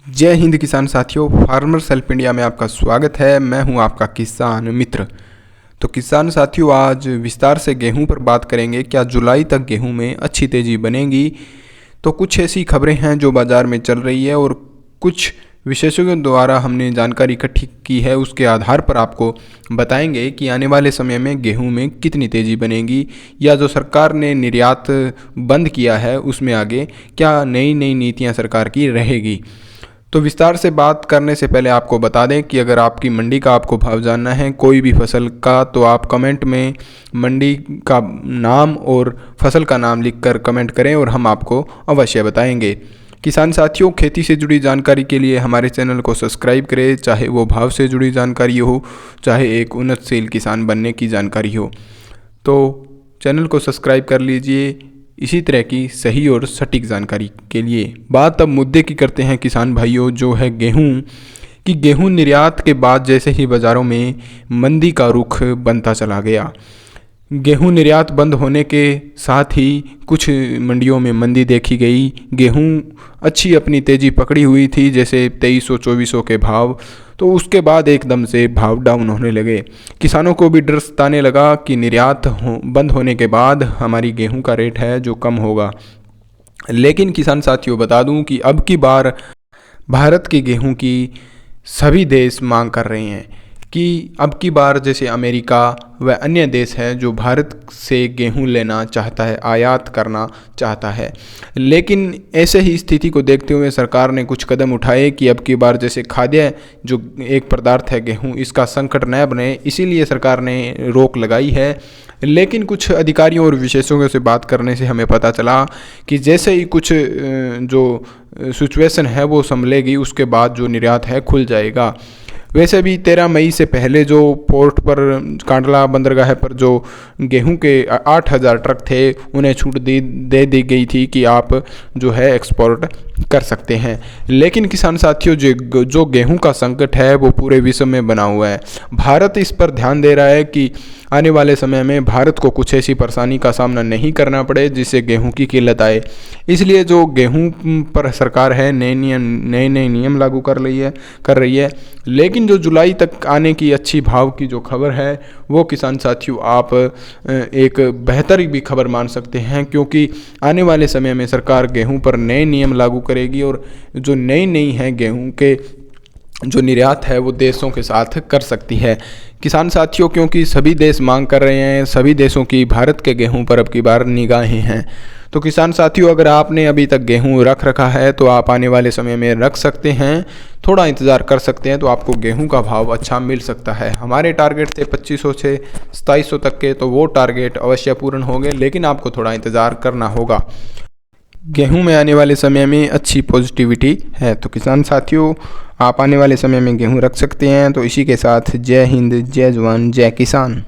जय हिंद किसान साथियों, फार्मर्स हेल्प इंडिया में आपका स्वागत है। मैं हूं आपका किसान मित्र। तो किसान साथियों, आज विस्तार से गेहूं पर बात करेंगे। क्या जुलाई तक गेहूं में अच्छी तेज़ी बनेगी? तो कुछ ऐसी खबरें हैं जो बाज़ार में चल रही है और कुछ विशेषज्ञों द्वारा हमने जानकारी इकट्ठी की है, उसके आधार पर आपको बताएंगे कि आने वाले समय में गेहूं में कितनी तेज़ी बनेगी, या जो सरकार ने निर्यात बंद किया है उसमें आगे क्या नई नई नीतियां सरकार की रहेगी। तो विस्तार से बात करने से पहले आपको बता दें कि अगर आपकी मंडी का आपको भाव जानना है कोई भी फसल का, तो आप कमेंट में मंडी का नाम और फसल का नाम लिखकर कमेंट करें और हम आपको अवश्य बताएंगे। किसान साथियों, खेती से जुड़ी जानकारी के लिए हमारे चैनल को सब्सक्राइब करें, चाहे वो भाव से जुड़ी जानकारी हो, चाहे एक उन्नतशील किसान बनने की जानकारी हो। तो चैनल को सब्सक्राइब कर लीजिए इसी तरह की सही और सटीक जानकारी के लिए। बात अब मुद्दे की करते हैं किसान भाइयों, जो है गेहूं कि गेहूं निर्यात के बाद जैसे ही बाज़ारों में मंदी का रुख बनता चला गया। गेहूं निर्यात बंद होने के साथ ही कुछ मंडियों में मंदी देखी गई। गेहूं अच्छी अपनी तेज़ी पकड़ी हुई थी, जैसे 2300-2400 के भाव, तो उसके बाद एकदम से भाव डाउन होने लगे। किसानों को भी डर सताने लगा कि निर्यात बंद होने के बाद हमारी गेहूं का रेट है जो कम होगा। लेकिन किसान साथियों, बता दूं कि अब की बार भारत के गेहूं की सभी देश मांग कर रहे हैं कि अब की बार जैसे अमेरिका व अन्य देश हैं जो भारत से गेहूं लेना चाहता है, आयात करना चाहता है। लेकिन ऐसे ही स्थिति को देखते हुए सरकार ने कुछ कदम उठाए कि अब की बार जैसे खाद्य जो एक पदार्थ है गेहूं, इसका संकट न बने, इसीलिए सरकार ने रोक लगाई है। लेकिन कुछ अधिकारियों और विशेषज्ञों से बात करने से हमें पता चला कि जैसे ही कुछ जो सिचुएशन है वो संभलेगी, उसके बाद जो निर्यात है खुल जाएगा। वैसे भी 13 मई से पहले जो पोर्ट पर कांडला बंदरगाह पर जो गेहूं के 8000 ट्रक थे, उन्हें छूट दे दी गई थी कि आप जो है एक्सपोर्ट कर सकते हैं। लेकिन किसान साथियों, जो गेहूं का संकट है वो पूरे विश्व में बना हुआ है। भारत इस पर ध्यान दे रहा है कि आने वाले समय में भारत को कुछ ऐसी परेशानी का सामना नहीं करना पड़े जिससे गेहूं की किल्लत आए। इसलिए जो गेहूं पर सरकार है नए नए नियम लागू कर रही है। लेकिन जो जुलाई तक आने की अच्छी भाव की जो खबर है वो किसान साथियों आप एक बेहतर भी खबर मान सकते हैं, क्योंकि आने वाले समय में सरकार गेहूं पर नए नियम लागू करेगी और जो नई है गेहूं के जो निर्यात है वो देशों के साथ कर सकती है। किसान साथियों, क्योंकि सभी देश मांग कर रहे हैं, सभी देशों की भारत के गेहूं पर अब की बार निगाहें हैं। तो किसान साथियों, अगर आपने अभी तक गेहूं रख रखा है तो आप आने वाले समय में रख सकते हैं, थोड़ा इंतज़ार कर सकते हैं तो आपको गेहूं का भाव अच्छा मिल सकता है। हमारे टारगेट थे 2500 से 2700 तक के, तो वो टारगेट अवश्य पूर्ण होंगे, लेकिन आपको थोड़ा इंतज़ार करना होगा। गेहूं में आने वाले समय में अच्छी पॉजिटिविटी है। तो किसान साथियों, आप आने वाले समय में गेहूं रख सकते हैं। तो इसी के साथ जय हिंद, जय जवान, जय किसान।